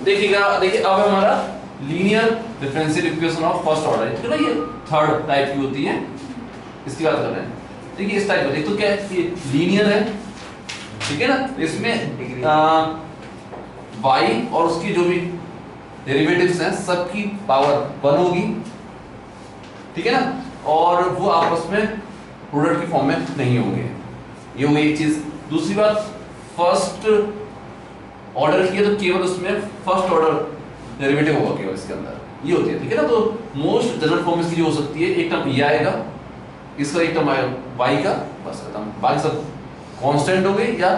देखिएगा, देखिए अब हमारा linear differential equation of first order, ठीक है ना, ये थर्ड टाइप की होती है, इसकी बात कर रहे हैं। देखिए इस टाइप होती है, तो क्या है, ये लीनियर है, ठीक है ना, इसमें y और उसकी जो भी डेरिवेटिव्स हैं सबकी पावर 1 होगी, ठीक है ना, और वो आपस में प्रोडक्ट की फॉर्म में नहीं होंगे, ये हो गई एक चीज। दूसरी बात, फर्स्ट ऑर्डर किया तो केवल उसमें फर्स्ट ऑर्डर डेरिवेटिव होगा केवल इसके अंदर, ये होती है, ठीक है ना। तो मोस्ट जनरल फॉर्म इसकी जो हो सकती है, एक टर्म ये आएगा, इसका एक टर्म आएगा y का, बस खत्म, बाकी सब कांस्टेंट हो गए या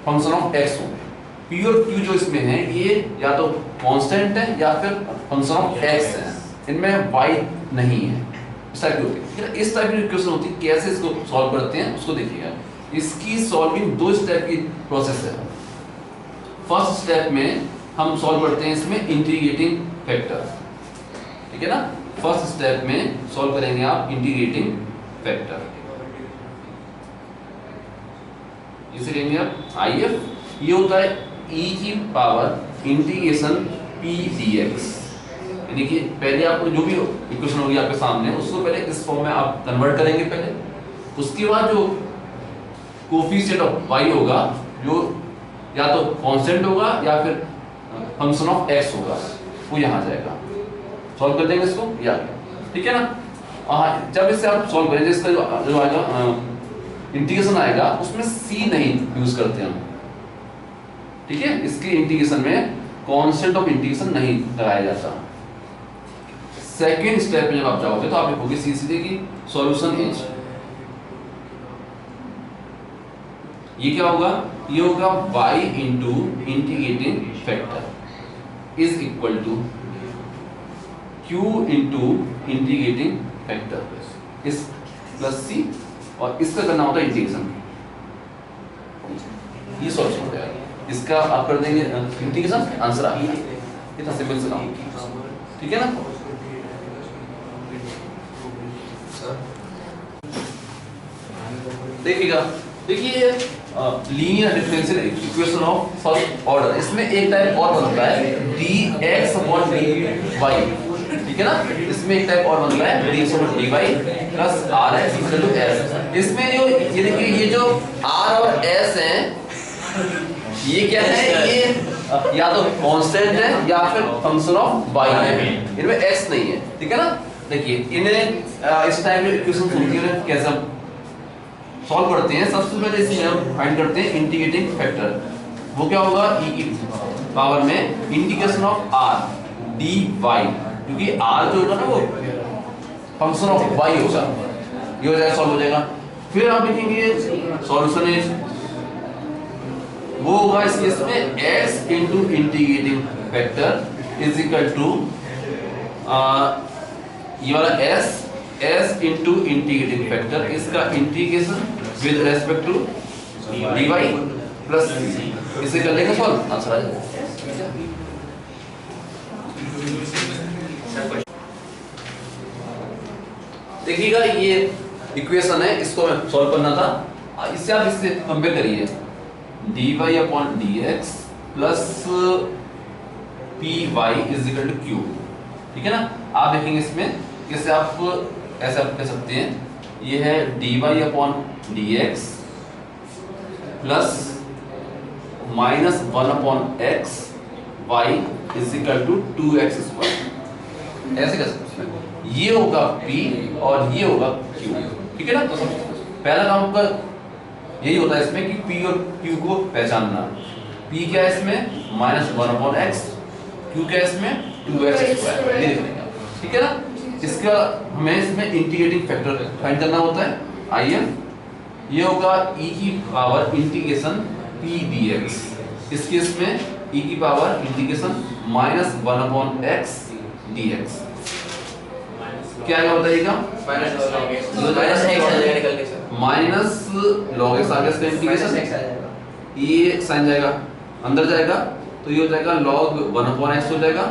फंक्शन ऑफ x हो गए। p और q जो इसमें है ये या तो कांस्टेंट है या फिर फंक्शन ऑफ x है, इनमें y नहीं है, इस टाइप की होती है, ठीक है। इस टाइप की इक्वेशन होती है, कैसे इसको सॉल्व करते हैं उसको देखिएगा। इसकी सॉल्विंग दो स्टेप की प्रोसेस है। फर्स्ट स्टेप में हम सॉल्व करते हैं इसमें इंटीग्रेटिंग फैक्टर, ठीक है ना। फर्स्ट स्टेप में सॉल्व करेंगे आप इंटीग्रेटिंग फैक्टर, इसे लेंगे आप IF, ये होता है e की पावर इंटीग्रेशन p dx, यानी कि पहले आपको जो भी इक्वेशन होगी आपके सामने उसको पहले इस फॉर्म में आप कन्वर्ट करेंगे पहले, उसके बाद जो कोफिशिएंट ऑफ y होगा जो या तो कांस्टेंट होगा या फिर फंक्शन ऑफ x होगा, वो यहाँ जाएगा, सॉल्व कर देंगे इसको, ये आ गया, ठीक है ना। जब इससे आप सॉल्व करेंगे, इसका जो आएगा इंटीग्रेशन आएगा उसमें c नहीं यूज करते हम, ठीक है, इसके इंटीग्रेशन में कांस्टेंट ऑफ इंटीग्रेशन नहीं लगाया जाता। सेकेंड स्टेप में जब आप जाओगे तो आप लिखोगे c सीधे की सॉल्यूशन इज, ये क्या होगा, ये होगा y into integrating factor is equal to q into integrating factor इस प्लस c, और इसका करना होता है इंटीग्रेशन, ये सॉल्यूशन हो जाएगा। इसका आप कर देंगे इंटीग्रेशन, आंसर आ गया, इतना सिंपल से काम, ठीक है ना। देखिएगा, देखिए linear differential equation of first order, इसमें एक टाइप और बनता है dx अपॉन dy, ठीक है ना, इसमें एक टाइप और बनता है dx upon dy plus rx equal to s। इसमें जो ये देखिए, ये जो r और s हैं, ये क्या है, ये या तो कांस्टेंट है या फिर फंक्शन ऑफ y है, इनमें x नहीं है, ठीक है ना। देखिए इन्हें इस टाइप की इक्वेशन होती है, कैसे हम सॉल्व करते हैं। सबसे पहले इसमें हम फाइंड करते हैं इंटीग्रेटिंग फैक्टर, वो क्या होगा, e की पावर में इंटीग्रेशन ऑफ r dy, क्योंकि r जो होगा ना वो फंक्शन ऑफ y होगा, ये हो जाएगा, सॉल्व हो जाएगा। फिर आप लिखेंगे सॉल्यूशन इज, वो होगा इस केस में x into integrating factor is equal to ये वाला s इंटू इंटीग्रेटिंग फैक्टर, इसका integration with respect to dy plus c, इसे कर लेंगे सॉल्व, आंसर आ जाएगा। देखिएगा ये इक्वेशन है, इसको मैं सॉल्व करना था, इससे आप इससे कंपेयर करिए, dy upon dx plus py is equal to q, ठीक है ना। आप देखेंगे इसमें इससे आप ऐसे आप कह सकते हैं, ये है dy upon dx plus minus 1 upon x y is equal to 2x square, ऐसे कर सकते हैं। ये होगा p और ये होगा q, ठीक है ना। तो पहला काम का यही होता है इसमें कि p और q को पहचानना। p क्या है इसमें, माइनस 1 अपॉन x, q क्या है इसमें 2x स्क्वायर, ये देख लेंगे, ठीक है ना। इसका हमें इसमें इंटीग्रेटिंग फैक्टर फाइंड करना होता है, आइए, ये होगा e की पावर इंटीग्रेशन p dx, इस केस में e की power integration minus 1 upon x dx, क्या आएगा बताइएगा, माइनस लॉग x आ गया, इसका इंटीग्रेशन, ये साइन जाएगा अंदर जाएगा, तो ये हो जाएगा log 1 अपॉन x हो जाएगा,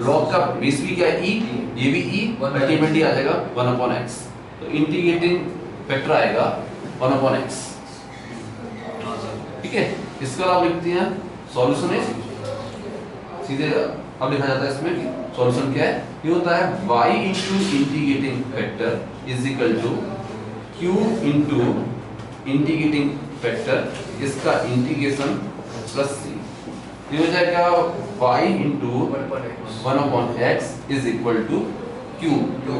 log का बेस भी क्या है e, ये भी e, अल्टीमेटली आ जाएगा 1 अपॉन x, तो इंटीग्रेटिंग फैक्टर आएगा 1 अपॉन x, ठीक है। इसका आप लिखते हैं सॉल्यूशन इज सीधे अब लिखा जाता है इसमें कि सॉल्यूशन क्या है, ये होता है y into integrating factor is equal to q into integrating factor इसका इंटीग्रेशन प्लस c। ये हो जाएगा y इंटू 1/x is equal to q। तो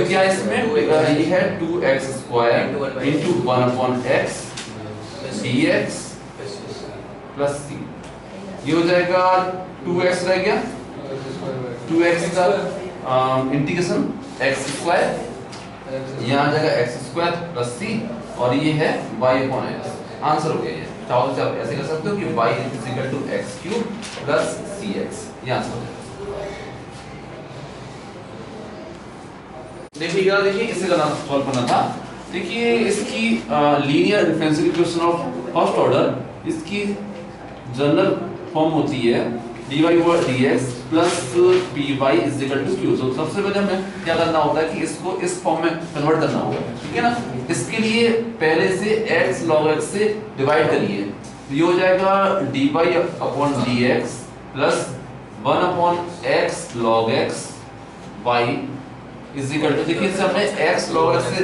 क्या इसमें ये है 2x square into 1/x dx plus c। ये हो जाएगा 2x रह गया, 2x का इंटीग्रेशन x स्क्वायर, यहाँ आ जाएगा x स्क्वायर प्लस c, और ये है y/x। आंसर हो गया ये। चाहो तो आप ऐसे कर सकते हो कि y is equal to x cube plus cx, ये आंसर हो जाएगा। देखिएगा, देखिए इसे करना सॉल्व करना था। देखिए इसकी linear differential equation of first order, इसकी जनरल फॉर्म होती है dy over dx plus py is equal to q। तो सबसे पहले हमें क्या करना होता है कि इसको इस फॉर्म में कन्वर्ट करना होगा, ठीक है ना। इसके लिए पहले से x log x से डिवाइड करिए, तो ये हो जाएगा dy upon dx plus 1/x log x y is equal to, देखिए इससे हमने x log x से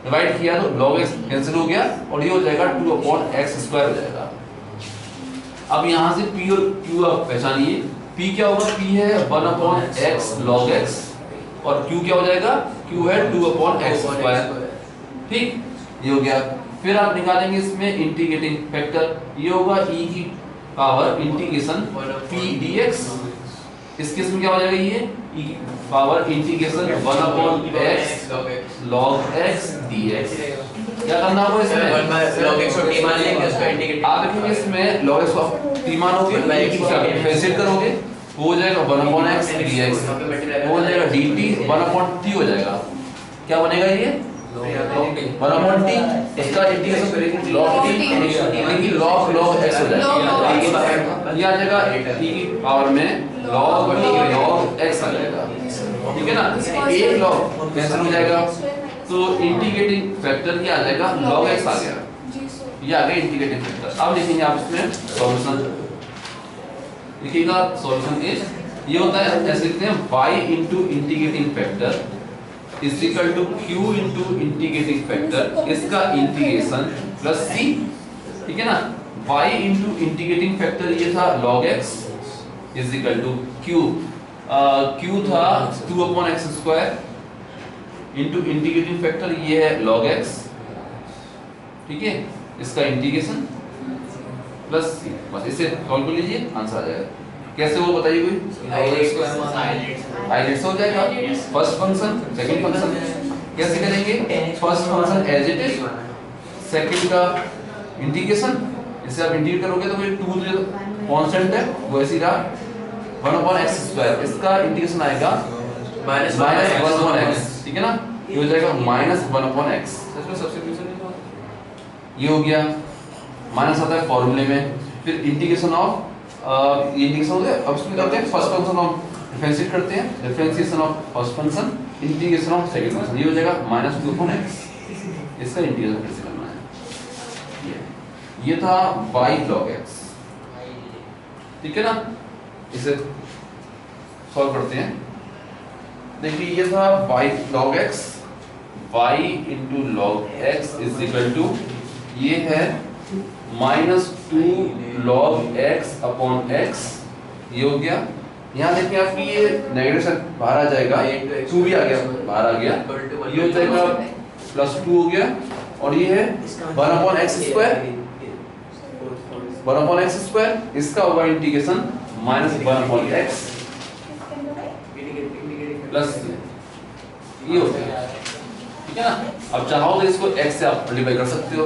डिवाइड किया तो log x कैंसिल हो गया और ये हो जाएगा 2/x स्क्वायर हो जाएगा। अब यहाँ से p और q आप पहचानिए, p क्या होगा, p है 1/x log x और q क्या हो जाएगा, q है 2/x स्क्वायर, ठीक, ये हो गया। फिर आप निकालेंगे इसमें इंटीग्रेटिंग फैक्टर, ये होगा e की पावर इंटीग्रेशन p dx। इस केस में क्या हो जाएगा, ये e की power integration 1/x log x dx। क्या करना होगा इसमें, log x को t मान लेंगे, उसका इंटीग्रेट आप देखेंगे इसमें log x को t मानोगे, डिफरेंशिएट करोगे, हो जाएगा 1/x dx, हो जाएगा dt 1/t हो जाएगा। क्या बनेगा ये 1/t, इसका इंटीग्रेशन करेंगे log t, यानी log x हो जाएगा। ये आ जाएगा e की पावर में log x आ जाएगा, ठीक है ना। एक log कैंसिल हो जाएगा तो इंटीग्रेटिंग फैक्टर क्या आ जाएगा, log x आ गया, ये आ गया इंटीग्रेटिंग फैक्टर। अब लिखेंगे आप इसमें सॉल्यूशन, लिखिएगा सॉल्यूशन इज, ये होता है ऐसे लिखते हैं y into integrating factor is equal to q into integrating factor इसका इंटीग्रेशन प्लस c, ठीक है ना। y इंटू इंटीग्रेटिंग फैक्टर ये था log x is equal to q, q था 2/x square into integrating factor ये है log x, ठीक है, इसका इंटीग्रेशन प्लस c। बस इसे सॉल्व कर लीजिए, आंसर आ जाएगा। कैसे वो बताइए कोई, आइलेट्स हो जाएगा, फर्स्ट फंक्शन सेकंड फंक्शन कैसे करेंगे, first function as it is, second का इंटीग्रेशन, इससे आप इंटीग्रेट करोगे तो ये 2 जो कांस्टेंट है वो ऐसे ही रहा 1/x स्क्वायर, इसका इंटीग्रेशन आएगा -1/x, ठीक है ना, ये हो जाएगा -1/x। इसमें सब्स्टिट्यूशन ये हो गया, माइनस आता है फॉर्मूले में, फिर इंटीग्रेशन ऑफ ये इंटीग्रेशन हो गया। अब इसमें करते हैं फर्स्ट फंक्शन ऑफ डिफरेंशिएट करते हैं, differentiation of first function integration of second function, ये हो जाएगा -2/x, इसका इंटीग्रेशन कैसे करना है, ये था y log x, ठीक है ना। इसे सॉल्व करते हैं, देखिए ये था y log x, y into log x is equal to ये है -2 log x अपॉन x, ये हो गया। यहाँ देखिए आपकी ये नेगेटिव से बाहर आ जाएगा, 2 भी आ गया, बाहर आ गया, ये हो जाएगा +2 हो गया, और ये है 1/x स्क्वायर, 1/x स्क्वायर, इसका होगा इंटीग्रेशन -1/x प्लस ये हो गया, ठीक है ना। अब चाहो तो इसको x से आप मल्टीप्लाई कर सकते हो,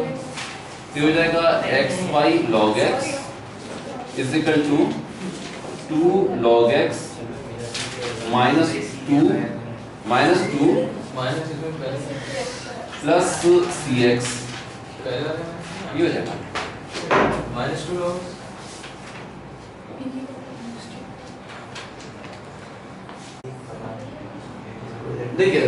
तो हो जाएगा xy log x is equal to 2 log x -2 plus cx, ये हो जाएगा -2 log देखिए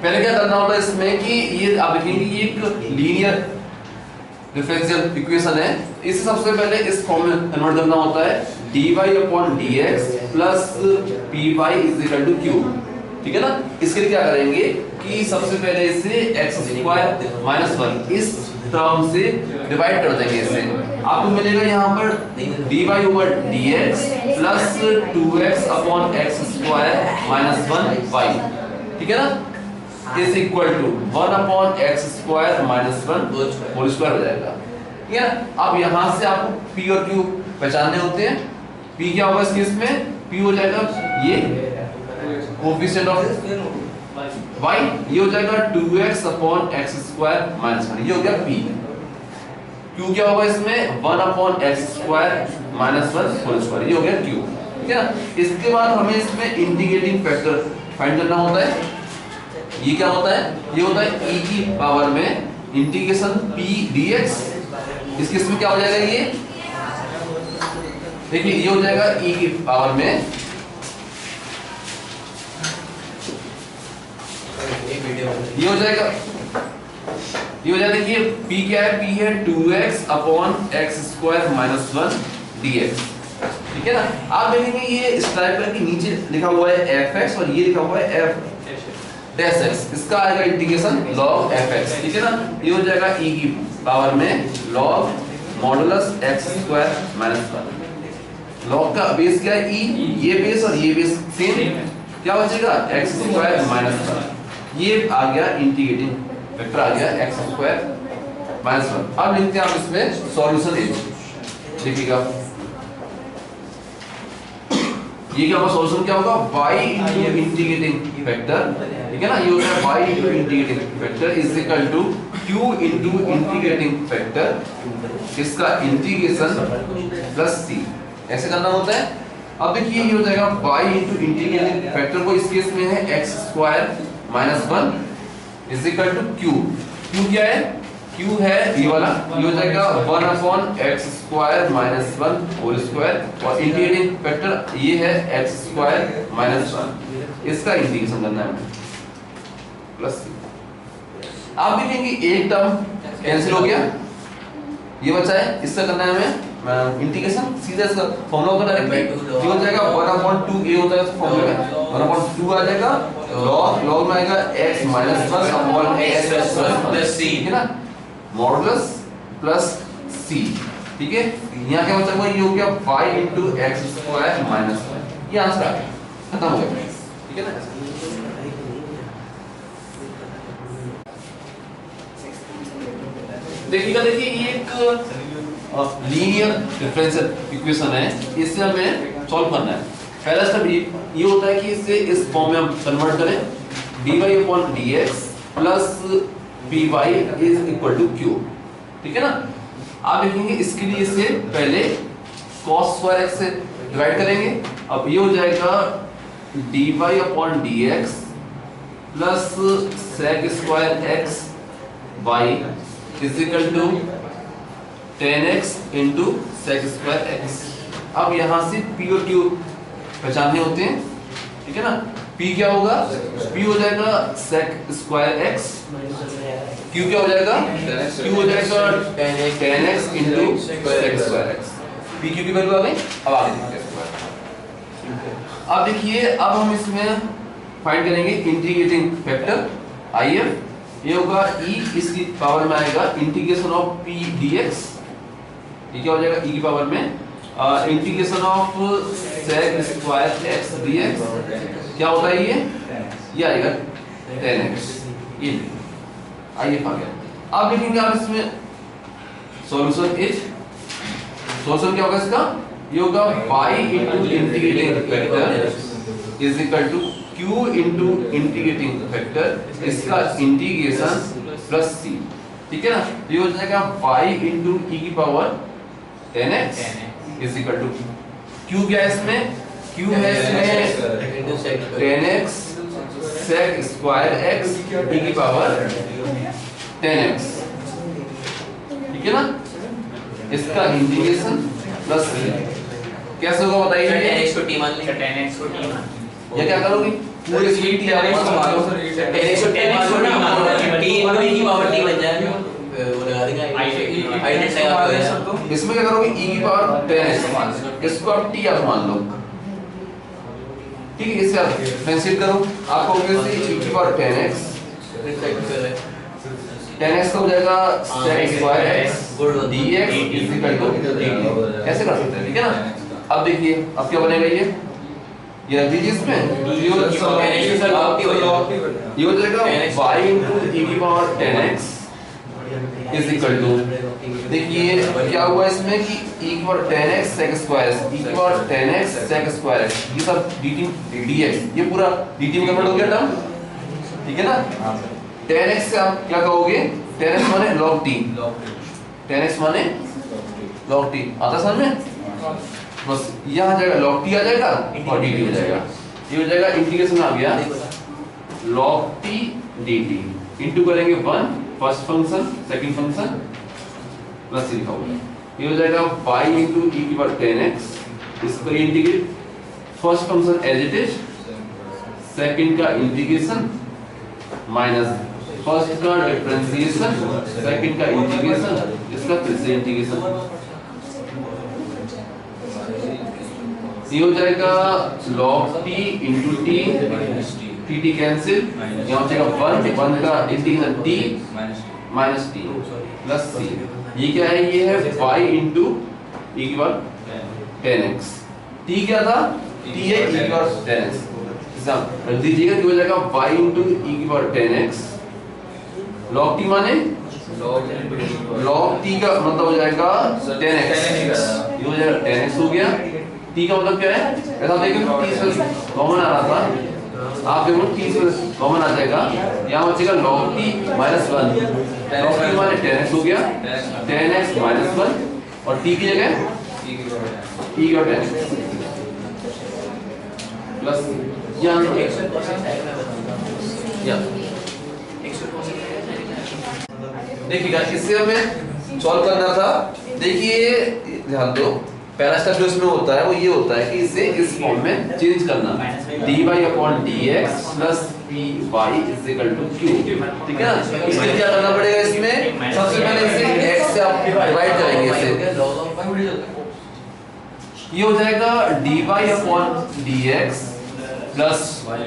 पहले क्या करना होता है इसमें कि ये आप देखेंगे ये एक लीनियर डिफरेंशियल इक्वेशन है, इसे सबसे पहले इस फॉर्म में कन्वर्ट करना होता है dy upon dx plus py is equal to q। ठीक है ना। इसके लिए क्या करेंगे कि सबसे पहले इसे x स्क्वायर माइनस 1 इस टर्म से डिवाइड कर देंगे। इसे आपको मिलेगा यहाँ पर dy over dx plus 2x upon x square minus 1y। ठीक है ना, is equal to 1 upon x square minus 1 whole square हो जाएगा। ठीक है ना। अब यहाँ से आपको p और q पहचानने होते हैं। p क्या होगा इस केस में, p हो जाएगा ये कोएफिशिएंट ऑफ y, ये हो जाएगा 2x upon x square minus 1, ये हो गया p। q क्या होगा इसमें 1 upon x square minus 1 whole square, ये हो गया q। ठीक है ना। इसके बाद हमें इसमें इंटीग्रेटिंग फैक्टर फाइंड करना होता है। ये क्या होता है, ये होता है e की पावर में इंटीग्रेशन p dx। इस केस में क्या हो जाएगा, ये देखिए ये हो जाएगा e की पावर में ये हो जाएगा देखिए p क्या है, p है 2x upon x square minus 1 dx। ठीक है ना। आप देखेंगे ये इस टाइप का कि नीचे लिखा हुआ है fx और ये लिखा हुआ है f डैश x, इसका आएगा इंटीग्रेशन log fx। ठीक है ना। ये हो जाएगा e की पावर में log modulus x square minus 1। log का बेस क्या है e, ये बेस और ये बेस सेम, क्या बचेगा x स्क्वायर माइनस 1। ये आ गया इंटीग्रेटिंग वेक्टर, आ गया x स्क्वायर माइनस 1। अब लिखते हैं आप इसमें सॉल्यूशन h। देखिएगा ये क्या होगा, सॉल्यूशन क्या होगा y इनटू इंटीग्रेटिंग वेक्टर। ठीक है ना, ये होता है y into integrating factor is equal to q into integrating factor, इसका इंटीग्रेशन प्लस c, ऐसे करना होता है। अब देखिए ये हो जाएगा y इनटू इंटीग्रेटिंग वेक्टर को इस केस में है x square minus 1 is equal to q। q क्या है, q है ये वाला, ये हो जाएगा 1 upon x square minus 1 whole square और इंटीग्रेटिंग फैक्टर ये है x स्क्वायर माइनस 1, इसका इंटीग्रेशन करना है प्लस c। आप देखेंगे एक टर्म कैंसिल हो गया, ये बचा है, इससे करना है हमें इंटीग्रेशन, सीधा इसका फॉर्मूला होगा डायरेक्टली, ये हो जाएगा 1/2a होता है फॉर्मूला में 1/2 आ जाएगा log में आएगा x minus 1 upon x plus c। ठीक है ना, मॉडुलस प्लस c। ठीक है, यहाँ क्या बचा हुआ, ये हो गया y into x square minus 1, ये आंसर आ गया, खत्म हो गया। ठीक है ना। देखिएगा, देखिए ये एक लीनियर डिफरेंशियल इक्वेशन है, इसे हमें सॉल्व करना है। पहला स्टेप ये होता है कि इसे इस फॉर्म में हम कन्वर्ट करें dy upon dx plus py is equal to q। ठीक है ना। आप देखेंगे इसके लिए इसे पहले cos स्क्वायर x से डिवाइड करेंगे। अब ये हो जाएगा dy upon dx plus sec square x y is equal to 10x into sec square x। अब यहाँ से p और q पहचानने होते हैं। ठीक है ना। p क्या होगा, p हो जाएगा sec स्क्वायर x, q क्या हो जाएगा, q हो जाएगा 10x into sec square x। p q की वैल्यू आ गई। अब आगे देखते हैं। अब देखिए, अब हम इसमें फाइंड करेंगे इंटीग्रेटिंग फैक्टर if। ये होगा e, इसकी पावर में आएगा इंटीग्रेशन ऑफ p dx, ये क्या हो जाएगा e की पावर में integration of sec square x dx, क्या होता है ये आएगा 10x, ये आइए आ गया। अब लिखेंगे आप इसमें सॉल्यूशन h। सॉल्यूशन क्या होगा इसका, ये होगा y into integrating factor is equal to q into integrating factor, इसका इंटीग्रेशन प्लस c। ठीक है ना। ये हो जाएगा y इनटू e की power 10x is equal to q क्या है इसमें, q है इसमें 10x sec square x e की पावर 10x। ठीक है ना। इसका इंटीग्रेशन प्लस कैसे होगा बताइए। 10x को t मान लेंगे, 10x को t मान, ये क्या करोगे, पूरे स्पीड t आ रही है, 10x को t मान लो, t इनटू e की पावर t बन जाएगा, वो लगा देंगे इसमें क्या करोगे e की पावर 10x, इसको आप t आप मान लो, ठीक है। इससे आप डिफरेंशिएट करो, आपको ऑब्वियसली e की पावर 10x का हो जाएगा sec square x dx is equal to dt, ऐसे कर सकते हैं, ठीक है ना। अब देखिए अब क्या बनेगा, ये रख दीजिए इसमें, ये हो जाएगा y into e की power 10x is equal to, देखिए क्या हुआ इसमें कि e की power 10x sec square e की पावर 10x sec स्क्वायर ये सब dt dx, ये पूरा dt में कन्वर्ट हो गया टर्म, ठीक है ना। 10x से आप क्या कहोगे, 10x माने log t, 10x माने log t, आता समझ में, बस यहाँ आ जाएगा log t आ जाएगा और dt हो जाएगा, ये हो जाएगा इंटीग्रेशन आ गया log t dt, इंटू करेंगे 1 first function second function plus लिखा होगा, ये हो जाएगा y into e की पावर 10x, इसको integrate, first function as it is, second का इंटीग्रेशन माइनस फर्स्ट का डिफरेंशिएशन, सेकंड का इंटीग्रेशन, इसका फिर से इंटीग्रेशन, ये हो जाएगा log t into t, t cancel, यहाँ हो जाएगा 1 का integration t minus t plus c, ये क्या है, ये है y into e की पावर 10x, t क्या था, t है e की पावर 10x, रख दीजिएगा, हो जाएगा y into e की पावर 10x, log t माने log t का मतलब हो जाएगा 10x, ये हो जाएगा 10x हो गया, t का मतलब क्या है, ऐसा देखिए 30 से कॉमन आ रहा था, आप देखो 30 से कॉमन आ जाएगा, यहाँ बचेगा log t minus 1, log t माने 10x हो गया, 10x माइनस 1 और t की जगह e का 10x प्लस यहाँ देखिएगा, इससे हमें सॉल्व करना था। देखिए ध्यान दो, पहला स्टेप जो इसमें होता है वो ये होता है कि इसे इस फॉर्म में चेंज करना, dy upon dx plus py is equal to q, ठीक है ना। इसके लिए क्या करना पड़ेगा, इसमें सबसे पहले इसे x से आप डिवाइड करेंगे, इसे ये हो जाएगा dy upon dx प्लस,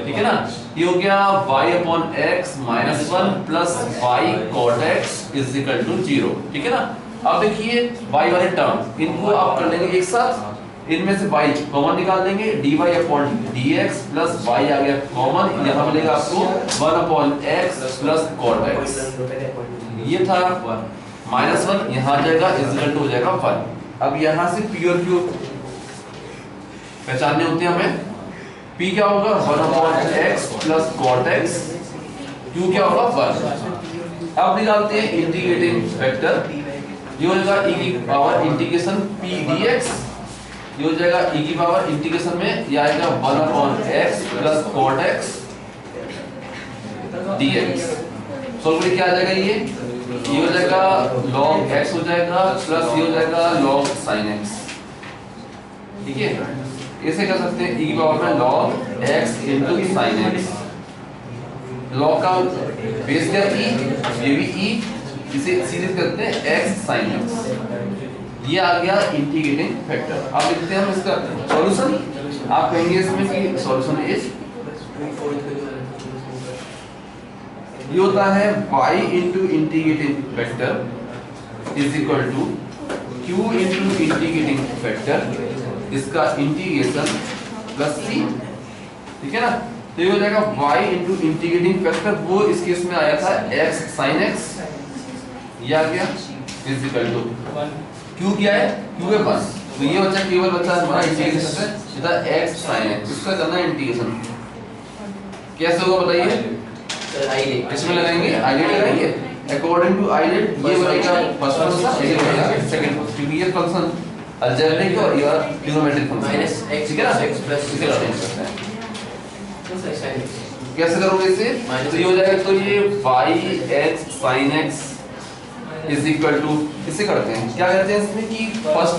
ठीक है ना, ये हो गया y upon x minus 1 plus y cot x is equal to 0, ठीक है ना। अब देखिए y वाले टर्म इनको आप कर लेंगे एक साथ, इनमें से y कॉमन निकाल देंगे, dy upon dx plus y आ गया कॉमन, यहाँ मिलेगा आपको 1 upon x plus cot x, ये था माइनस 1, यहाँ आ जाएगा इज इक्वल टू हो जाएगा 1। अब यहाँ से p और q पहचानने होते हैं हमें, p क्या होगा 1 upon x plus cot x, q क्या होगा 1। अब निकालते हैं इंटीग्रेटिंग फैक्टर, ये हो जाएगा e की पावर इंटीग्रेशन p dx, ये हो जाएगा e की पावर इंटीग्रेशन में ये आएगा 1 upon x plus cot x dx, solve करके क्या आ जाएगा, ये हो जाएगा log x हो जाएगा प्लस ये हो जाएगा log sin x, ठीक है। ऐसे कर सकते हैं e की पावर में log x into sin x, log का बेस क्या e, ये भी e, इसे सीरीज करते हैं x sin x, ये आ गया इंटीग्रेटिंग फैक्टर। अब लिखते हैं हम इसका सॉल्यूशन, आप कहेंगे इसमें कि सॉल्यूशन इज, ये होता है y into integrating factor is equal to q into integrating factor, इसका इंटीग्रेशन प्लस c, ठीक है ना। तो ये हो जाएगा y into इंटीग्रेटिंग फैक्टर, वो इस केस में आया था x sin x, ये आ गया इज इक्वल टू q क्या है, q है 1, तो ये बच्चा केवल बच्चा हमारा इंटीग्रेशन है, सीधा x sin x, इसका करना है इंटीग्रेशन, कैसे होगा बताइए, इसमें लगाएंगे आइडेंट लगाएंगे, अकॉर्डिंग टू आइडेंट ये बनेगा फर्स्ट फंक्शन, ये बनेगा सेकंड फंक्शन, क्योंकि ये फंक्शन अलजेब्रिक और ये ट्रिग्नोमेट्रिक फंक्शन है, ठीक है ना। इसे अरेंज करते हैं, कैसे करोगे इसे, तो ये हो जाएगा, तो ये y x sin x is equal to, इसे करते हैं क्या करते हैं इसमें कि first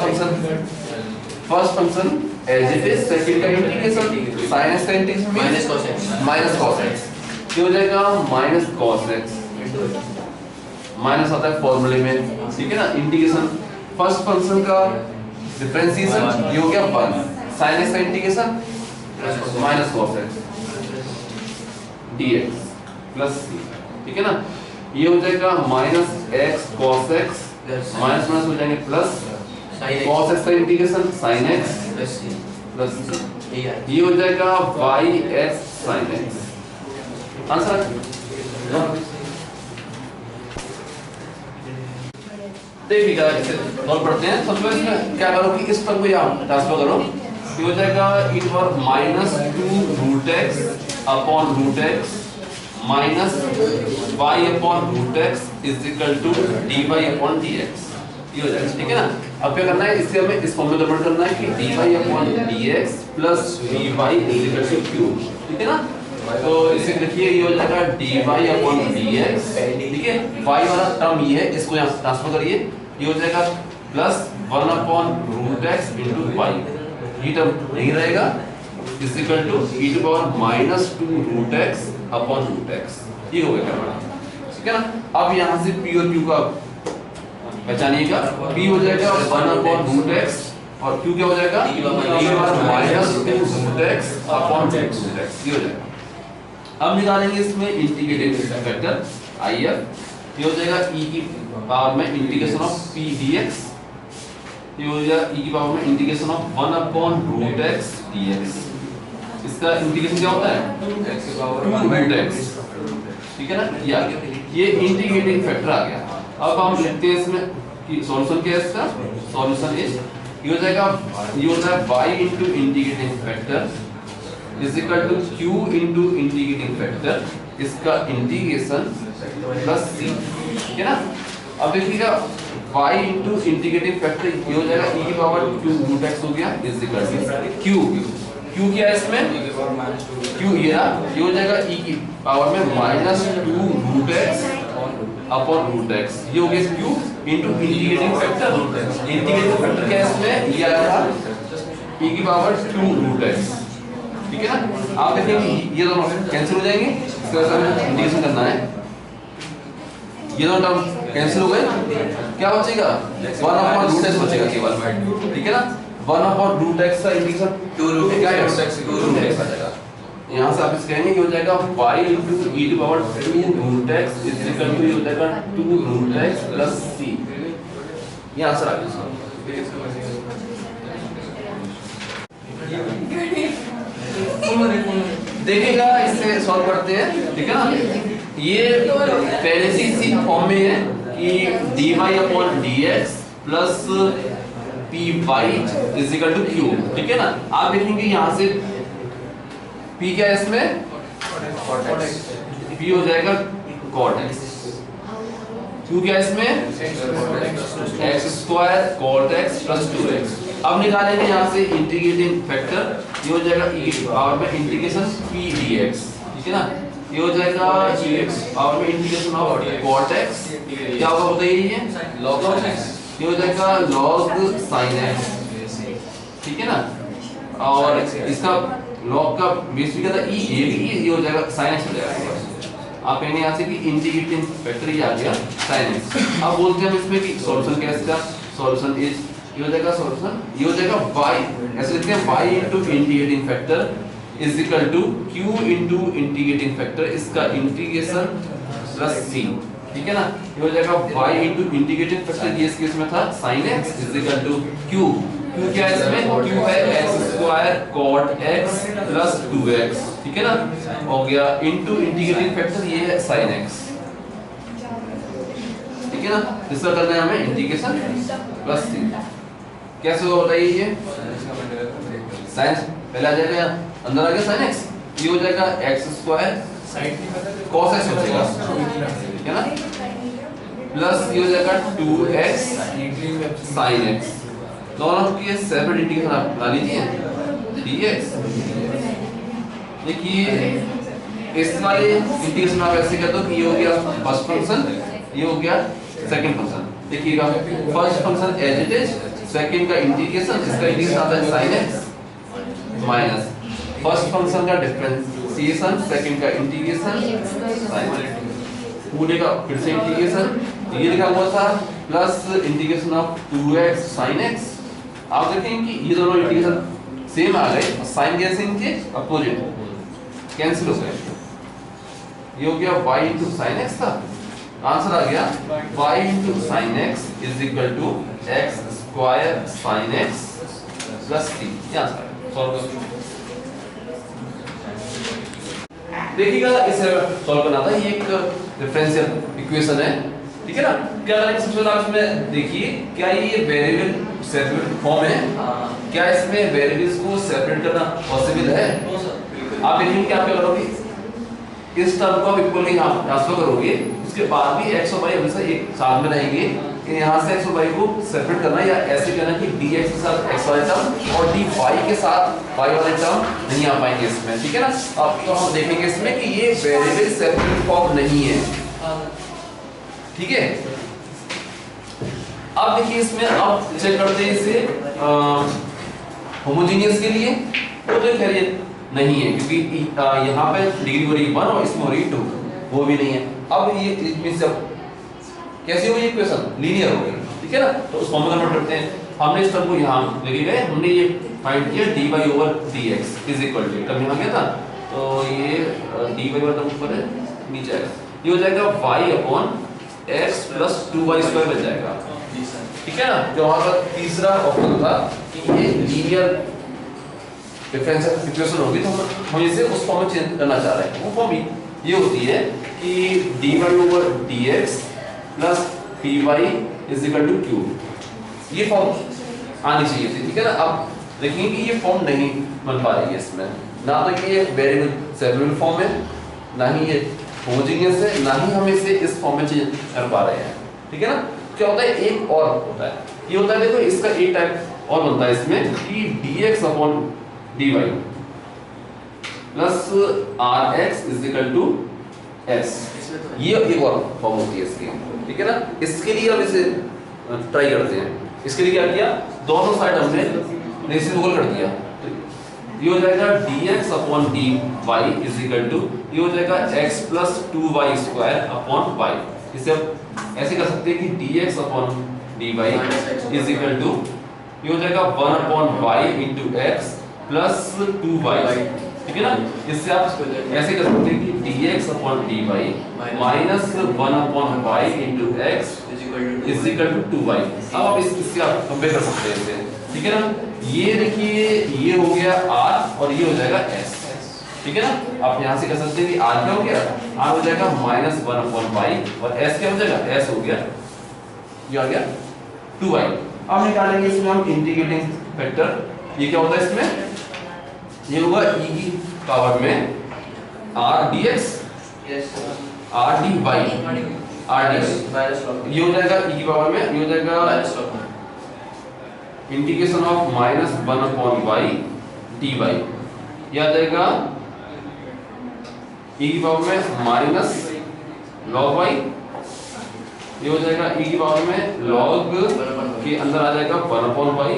function as it is, second का इंटीग्रेशन, sin x का इंटीग्रेशन माइनस cos x, ये हो जाएगा माइनस cos x माइनस आता है फॉर्मूले में, ठीक है ना। इंटीग्रेशन फर्स्ट फंक्शन का डिफरेंशिएशन ये हो गया 1, sin x का integration minus cos x dx plus c, ठीक है ना। ये हो जाएगा minus x cos x minus minus हो जाएंगे प्लस cos x का integration sin x plus c, ये हो जाएगा yx sin x। आंसर देखिएगा, इसे सॉल्व करते हैं। सबसे पहले इसमें क्या करो कि इस टर्म को यहाँ ट्रांसफर करो, ये हो जाएगा e power minus 2 root x upon root x minus y upon root x is equal to dy upon dx, ये हो जाएगा, ठीक है ना। अब क्या करना है, इससे हमें इस फॉर्म में कन्वर्ट करना है कि dy upon dx plus dy is equal to q, ठीक है ना। तो इसे लिखिए, ये हो जाएगा dy अपॉन dx, ठीक है। y वाला टर्म ये है, इसको यहाँ ट्रांसफर करिए, ये हो जाएगा plus 1 upon root x into y, ये टर्म नहीं रहेगा, is equal to e to power minus 2 root x upon root x, ये हो गया हमारा, ठीक है ना। अब यहाँ से p और q का पहचानिएगा, p हो जाएगा 1 अपॉन रूट x और q क्या हो जाएगा e to power minus 2 root x upon root x, ये हो जाएगा। अब निकालेंगे इसमें इंटीग्रेटिंग फैक्टर IF, ये हो जाएगा e की पावर में इंटीग्रेशन ऑफ p dx, ये हो जाएगा e की पावर में integration of 1 upon root x dx। इसका इंटीग्रेशन क्या होता है 2 रूट x, ठीक है ना। ये आ गया, ये इंटीग्रेटिंग फैक्टर आ गया। अब हम लिखते हैं इसमें कि सॉल्यूशन क्या है इसका, सॉल्यूशन इज ये हो जाएगा y into integrating factor is equal to q into integrating factor, इसका इंटीग्रेशन प्लस c, ठीक है ना। अब देखिएगा y इनटू इंटीग्रेटिंग फैक्टर ये हो जाएगा e की पावर 2 रूट x हो गया इज इक्वल टू q क्या है इसमें q, ये हो जाएगा e की पावर में minus 2 root x upon root x, ये हो गया q into integrating factor. Integrating factor क्या है इसमें, ये आया e की पावर 2 रूट x, ठीक है ना। आप देखेंगे ये दोनों कैंसिल हो जाएंगे, इसका हमें इंटीग्रेशन करना है, ये दोनों टर्म कैंसिल हो गए, क्या बचेगा 1 अपॉन रूट x बचेगा केवल, ठीक है ना। 1 अपॉन रूट x का इंटीग्रेशन 2 रूट x आ जाएगा। यहाँ से आप इस कहेंगे ये हो जाएगा y into e to power 2 root x is equal to ये हो जाएगा 2 रूट x प्लस c, ये आंसर आ गया। देखिएगा, इससे सॉल्व करते हैं, ठीक है ना। ये पहले से इसी फॉर्म में है कि dy upon dx plus py is equal to q, ठीक है ना। आप देखेंगे यहाँ से p क्या है इसमें p हो जाएगा cot x, q क्या है इसमें x square cot x plus 2x। अब निकालेंगे यहाँ से इंटीग्रेटिंग फैक्टर, ये हो जाएगा e की पावर में इंटीग्रेशन p dx, ठीक है ना। ये हो जाएगा x पावर में इंटीग्रेशन ऑफ cot x, क्या होगा बताइए, ये log of x, ये हो जाएगा log sin x, ठीक है ना। और इसका log का बेस भी क्या था e, ये हो जाएगा sin x हो जाएगा। आप कहेंगे यहाँ से कि इंटीग्रेटिंग फैक्टर ये आ गया sin x। अब बोलते हैं हम इसमें कि सॉल्यूशन क्या है इसका, सॉल्यूशन इज ये हो जाएगा सॉल्यूशन, ये हो जाएगा y, ऐसे लिखते हैं y into integrating factor is equal to q into integrating factor, इसका इंटीग्रेशन प्लस c, ठीक है ना। ये हो जाएगा y इनटू इंटीग्रेटिंग फैक्टर, ये इस केस में था sin x is equal to q क्या है इसमें, q है x square cot x plus 2x, ठीक है ना, हो गया इनटू इंटीग्रेटिंग फैक्टर ये है sin x, ठीक है ना। इसका करना है हमें इंटीग्रेशन प्लस c, कैसे होगा बताइए, ये sin पहले आ जाएगा, अंदर आ गया sin x, ये हो जाएगा x स्क्वायर cos x हो जाएगा, ठीक है ना, प्लस ये हो जाएगा 2x sin x, दोनों के सेपरेट इंटीग्रेशन आप बना लीजिए dx। देखिए इस वाले इंटीग्रेशन आप ऐसे कर दो कि ये हो गया फर्स्ट फंक्शन, ये हो गया सेकंड फंक्शन। देखिएगा first function as it is, second का इंटीग्रेशन, इसका इंटीग्रेशन आता है sin x minus first function का डिफरेंशिएशन, सेकंड का इंटीग्रेशन sin x, पूरे का फिर से इंटीग्रेशन, ये लिखा हुआ था plus integration of 2x sin x। आप देखेंगे कि ये दोनों इंटीग्रेशन सेम आ गए, साइन कैसे इनके अपोजिट कैंसिल हो गए। ये हो गया y into sin x था, आंसर आ गया y into sin x is equal to x square sin x plus 3। ये आंसर है। सॉल्व करो, देखिएगा इसे सॉल्व करना था। ये एक डिफरेंशियल इक्वेशन है, ठीक है ना। क्या करेंगे सबसे पहले इसमें देखिए क्या ये वेरिएबल सेपरेट फॉर्म है, क्या इसमें वेरिएबल्स को सेपरेट करना पॉसिबल है? आप देखेंगे क्या करोगे, इस टर्म को आप इक्वली यहां ट्रांसफर करोगे, उसके बाद भी x और y हमेशा एक साथ में रहेंगे। यहां से x और y को सेपरेट करना या ऐसे करना कि dx के साथ x वाले टर्म और dy के साथ y वाले टर्म नहीं आ पाएंगे इसमें, ठीक है ना। अब तो हम देखेंगे इसमें कि ये वेरिएबल सेपरेट फॉर्म नहीं है, ठीक है। अब देखिए इसमें अब चेक करते हैं इसे होमोजेनियस के लिए, वो तो खैर नहीं है क्योंकि यहाँ पे डिग्री हो रही 1 और इसमें हो रही 2, वो भी नहीं है। अब ये मींस अब कैसी होगी इक्वेशन, लीनियर होगी, ठीक है ना। तो उस फॉर्म में कन्वर्ट करते हैं। हमने इस टर्म को यहाँ लेके गए, हमने ये फाइंड किया dy over dx is equal to, term यहाँ क्या था, तो ये dy वाला टर्म ऊपर है, नीचे आएगा, ये हो जाएगा y upon x plus 2y square बच जाएगा, ठीक है ना। जो वहां पर तीसरा ऑप्शन था कि ये लीनियर डिफरेंशियल इक्वेशन होगी, तो हम इसे उस फॉर्म में चेंज करना चाह रहे हैं। वो फॉर्म ये होती है कि dy over dx plus py is equal to q, ये फॉर्म आनी चाहिए थी, ठीक है ना। अब देखेंगे कि ये फॉर्म नहीं बन पा रही है इसमें, ना तो ये वेरिएबल सेपरेबल फॉर्म है, ना ही ये होमोजेनियस है, ना ही हम इसे इस फॉर्म में चेंज कर पा रहे हैं, ठीक है ना। क्या होता है, एक और होता है, ये होता है देखो इसका एक टाइप और बनता है इसमें कि dx upon dy plus rx is equal to s, ये एक और फॉर्म होती है इसकी, ठीक है ना। इसके लिए अब इसे ट्राई करते हैं। इसके लिए क्या किया, दोनों साइड हमने रेसिप्रोकल कर दिया, तो ये हो जाएगा dx upon dy is equal to, ये हो जाएगा x plus 2y square upon y। इसे अब ऐसे कर सकते हैं कि dx upon dy is equal to, ये हो जाएगा 1 upon y into x plus 2y, ठीक है ना। इससे आप ऐसे कर सकते हैं कि dx upon dy minus 1 upon y into x is equal to 2y। अब आप इससे आप कंपेयर कर सकते हैं इसे, ठीक है ना। ये देखिए ये हो गया r और ये हो जाएगा s, ठीक है ना। आप यहाँ से कर सकते हैं कि r क्या हो गया, r हो जाएगा -1 upon y और s क्या हो जाएगा, s हो गया, ये आ गया 2y। अब निकालेंगे इसमें हम इंटीग्रेटिंग फैक्टर, ये क्या होता है इसमें, ये होगा e की पावर में r dx r dy r dy, ये हो जाएगा e की पावर में, ये हो जाएगा integration of -1 upon y dy, ये आ जाएगा e की पावर में माइनस log y, ये हो जाएगा e की पावर में log के अंदर आ जाएगा 1 upon y,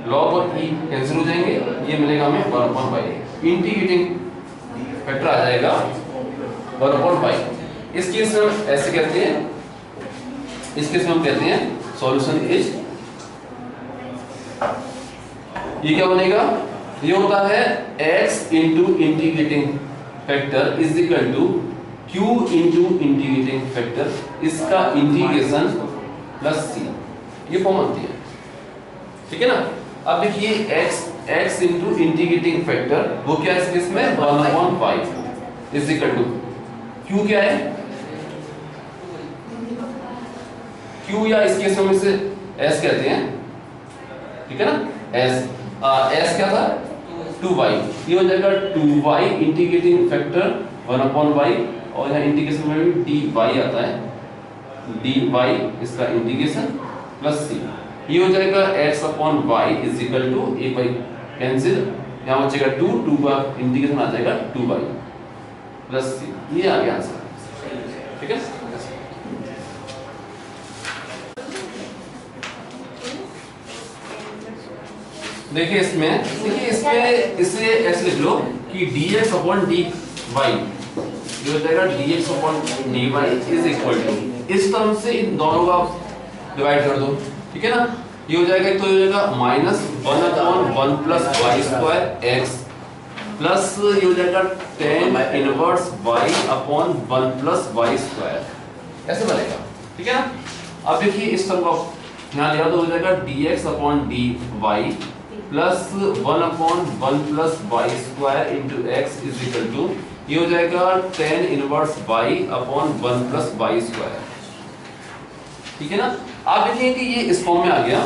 log और e कैंसिल हो जाएंगे, ये मिलेगा हमें 1 upon y। इंटीग्रेटिंग फैक्टर आ जाएगा 1 upon y। इस केस में हम ऐसे कहते हैं, इस केस में हम कहते हैं सॉल्यूशन इज, ये क्या बनेगा, ये होता है x into integrating factor is equal to q into integrating factor, इसका इंटीग्रेशन प्लस c, ये फॉर्म आती है, ठीक है ना। अब देखिए x into इंटीग्रेटिंग फैक्टर वो क्या है इस केस में 1/5 इज इक्वल टू q, क्या है q, या इस केस में इसे s कहते हैं, ठीक है ना। s क्या था 2y, ये हो जाएगा 2y integrating factor 1 upon y और यहाँ इंटीग्रेशन में भी dy आता है, dy इसका इंटीग्रेशन प्लस c, ये हो जाएगा x upon y is equal to एक बाई कैंसिल, यहाँ बचेगा 2 का इंटीग्रेशन आ जाएगा 2y प्लस c, ये आ गया आंसर, ठीक है। देखिए इसमें इसे ऐसे लिख लो कि dx upon dy, ये हो जाएगा dx upon dy is equal to इस टर्म से इन दोनों का डिवाइड कर दो, ठीक है ना। ये हो जाएगा, तो ये हो जाएगा minus 1/1 plus y square x plus ये हो जाएगा tan inverse y upon 1 plus y square, ऐसे बनेगा, ठीक है ना। अब देखिए इस टर्म को यहाँ लिया तो हो जाएगा dx upon dy plus 1 upon 1 plus y square into x is equal to ये हो जाएगा tan inverse y upon 1 plus y square, ठीक है ना। आप देखिए कि ये इस फॉर्म में आ गया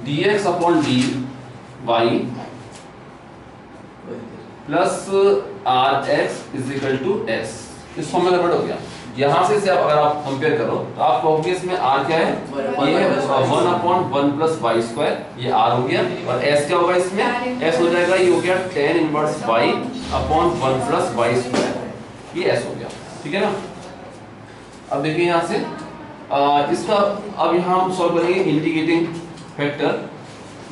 dx upon dy plus r x is equal to s, इस फॉर्म में कन्वर्ट हो गया। यहाँ से अगर आप कंपेयर करो तो आप कहोगे इसमें आर क्या है, ये है 1 अपॉन 1 प्लस वाई स्क्वायर, ये आर हो गया, और एस क्या होगा इसमें, एस हो जाएगा, ये हो गया tan inverse y upon 1 plus y square, ये एस हो गया, ठीक है ना। अब देखिए यहाँ से इसका अब यहाँ हम सॉल्व करेंगे इंटीग्रेटिंग फैक्टर,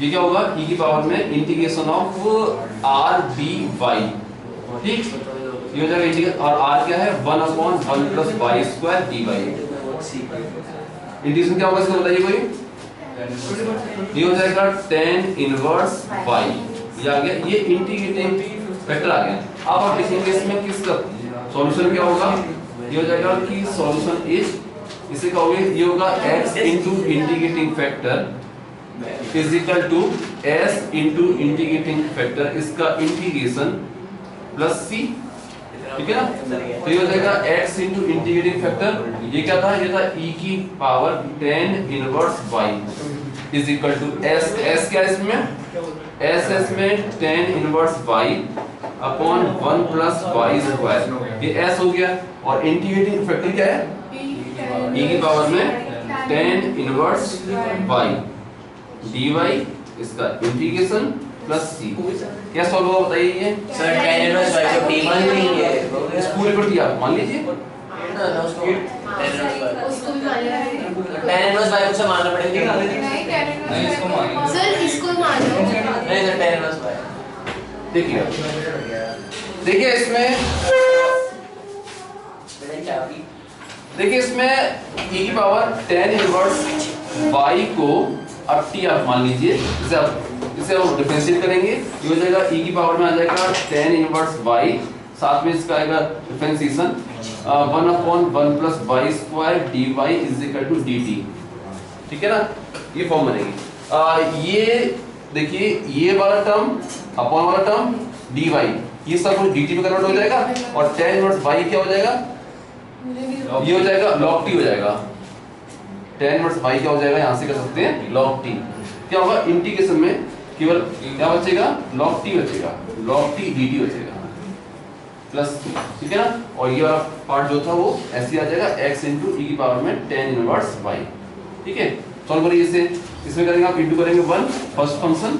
ये क्या होगा e की पावर में इंटीग्रेशन ऑफ r dy, ठीक, ये हो जाएगा इंटीग्रेट, और r क्या है 1 upon 1 plus y square dy, integration क्या होगा इसका बताइए कोई, ये हो जाएगा tan इनवर्स y, ये आ गया, ये इंटीग्रेटिंग फैक्टर आ गया। अब आप लिखेंगे इसमें किसका सॉल्यूशन क्या होगा, ये हो जाएगा कि सॉल्यूशन इज, इसे कहोगे ये होगा x into integrating factor is equal to s into integrating factor, इसका इंटीग्रेशन प्लस c, ठीक है ना। तो ये हो जाएगा x इनटू इंटीग्रेटिंग फैक्टर, ये क्या था, ये था e की power tan inverse y is equal to s, s क्या है इसमें, s में tan inverse y upon 1 plus y square, ये s हो गया, और इंटीग्रेटिंग फैक्टर क्या है e की पावर में tan इनवर्स y dy, इसका इंटीग्रेशन प्लस c, क्या सॉल्व होगा बताइए। ये सर tan इनवर्स y को t मान लीजिए, इस पूरे को t आप मान लीजिए, ना उसको उसको भी मान लेंगे, tan इनवर्स y को से मानना पड़ेगा, नहीं इसको मान सर इसको मान लो, नहीं सर tan इनवर्स y, देखिए इसमें देखिए इसमें e की पावर tan इनवर्स y को अब t आप मान लीजिए, इसे हम डिफरेंशिएट करेंगे, ये हो जाएगा e की पावर में आ जाएगा tan इनवर्स y, साथ में इसका आएगा differentiation 1 upon 1 plus y square dy is equal to dt, ठीक है ना, ये फॉर्म बनेगी। ये देखिए ये वाला टर्म अपॉन वाला टर्म dy, ये सब कुछ dt में कन्वर्ट हो जाएगा, और tan इनवर्स y क्या हो जाएगा, ये हो जाएगा log t हो जाएगा, tan इनवर्स y क्या हो जाएगा, यहाँ से कर सकते हैं log t, क्या होगा इंटीग्रेशन में केवल क्या बचेगा, log t बचेगा, log t dt बचेगा प्लस, ठीक है ना, और ये वाला पार्ट जो था वो ऐसे आ जाएगा x इनटू e की पावर में tan इनवर्स y, ठीक है। सॉल्व करिए इसे, इसमें करेंगे आप इंटू करेंगे 1 फर्स्ट फंक्शन,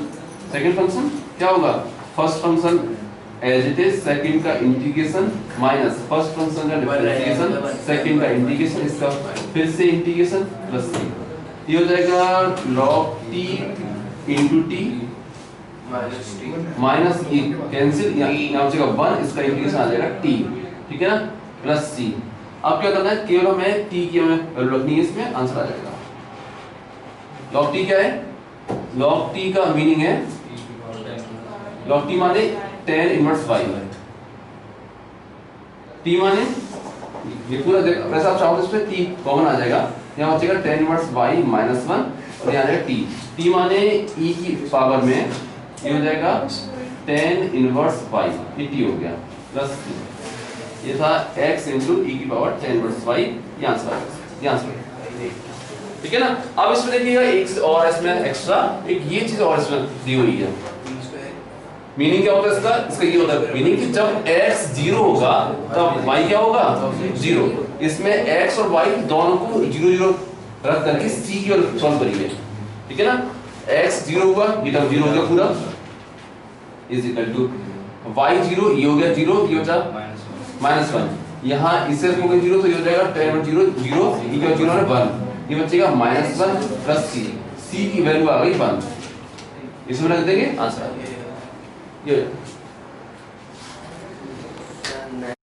सेकंड फंक्शन क्या होगा, first function as it is, second का इंटीग्रेशन माइनस फर्स्ट फंक्शन का डिफरेंशिएशन, सेकंड का इंटीग्रेशन, इसका फिर से इंटीग्रेशन प्लस c, ये हो जाएगा log t into t minus e cancel, यहाँ बचेगा 1, इसका इंटीग्रेशन आ जाएगा t, ठीक है ना, प्लस c। अब क्या करना है, केवल हमें t की हमें वैल्यू रखनी है, इसमें आंसर आ जाएगा। log t क्या है, log t का मीनिंग है, log t माने tan इनवर्स y, t माने ये पूरा वैसे आप चाहो तो इसमें t कॉमन आ जाएगा, यहाँ बचेगा tan इनवर्स y माइनस 1, और यहाँ आ जाएगा t माने e की पावर में ये हो जाएगा tan इनवर्स y, ये t हो गया प्लस c, ये था x इनटू e की पावर tan इनवर्स y, ये आंसर आ गया, ये आंसर, ठीक है ना। अब इसमें देखिएगा एक और इसमें एक्स्ट्रा एक ये चीज और इसमें दी हुई है, मीनिंग क्या होता है इसका, इसका ये होता है मीनिंग कि जब x 0 होगा तब y क्या होगा 0, इसमें x और y दोनों को 0 0 रख करके c की ओर सॉल्व करिए, ठीक है ना। x 0 हुआ, ये टर्म 0 हो गया पूरा, इज इक्वल टू y 0, ये हो गया 0, ये बचा -1, यहाँ इसे हो गया 0, तो ये हो जाएगा tan 0 0, ये क्या 0 है 1, ये बचेगा -1 प्लस c की वैल्यू आ गई 1, इसमें रख देंगे आंसर आ गया ये।